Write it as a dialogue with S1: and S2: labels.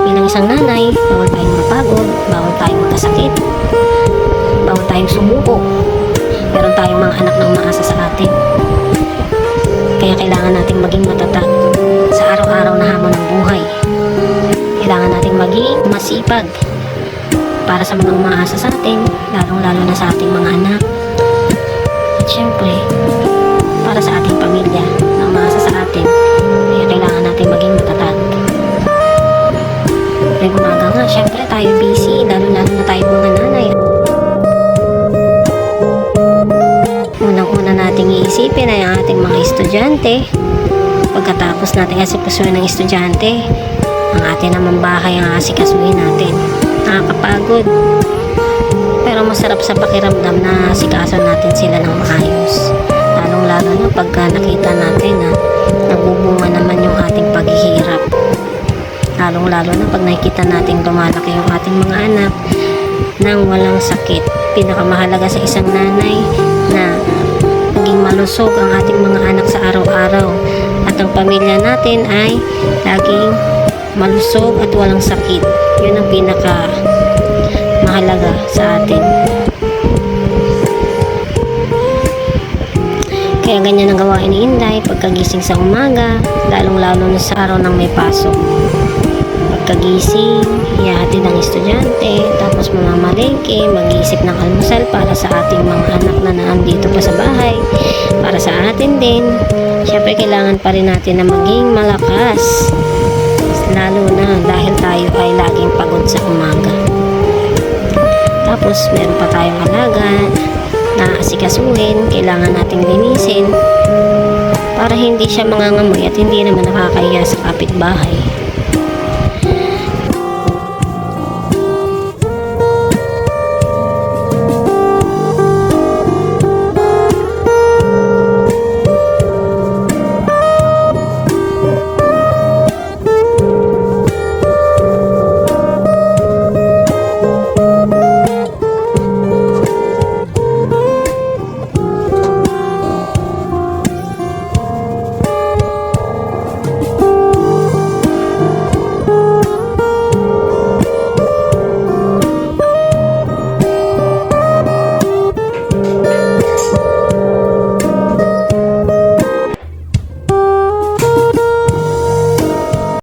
S1: Bilang isang nanay, bawal tayong mapagod, bawal tayong magkasakit, bawal tayong sumuko. Meron tayong mga anak na umaasa sa atin. Kaya kailangan nating maging matatag sa araw-araw na hamon ng buhay. Kailangan nating maging masipag para sa mga umaasa sa atin, lalong-lalo na sa ating mga anak. At syempre, para sa ating pamilya na umaasa sa atin. Kaya kailangan natin maging matatag. May umaga nga, syempre tayo busy, lalo-lalo na tayo mga nanay. Unang-una nating iisipin ay ang ating mga estudyante. Pagkatapos natin asikasuhin ng estudyante, ang ating namang bahay ang asikasuhin natin. Nakakapagod. Pero masarap sa pakiramdam na asikaso natin sila ng maayos. Lalong-lalo na pagka nakita natin na nagbubunga naman yung ating paghihirap. Lalong-lalo na pag nakikita natin lumalaki yung ating mga anak nang walang sakit. Pinakamahalaga sa isang nanay na maging malusog ang ating mga anak sa araw-araw. At ang pamilya natin ay laging malusog at walang sakit. Yun ang pinaka mahalaga sa atin. Kaya ganyan ang gawain ni Inday pagkagising sa umaga, lalong-lalo na sa araw ng may pasok. Pagkagising, ihahatid ang estudyante, tapos mamamalengke, mag-iisip ng almusal para sa ating mga anak na naandito pa sa bahay, para sa atin din. Siyempre kailangan pa rin natin na maging malakas, lalo na dahil tayo ay laging pagod sa umaga. Tapos meron pa tayong alaga na asikasuhin, kailangan nating linisin para hindi siya mangangamoy at hindi naman nakakahiya sa kapitbahay.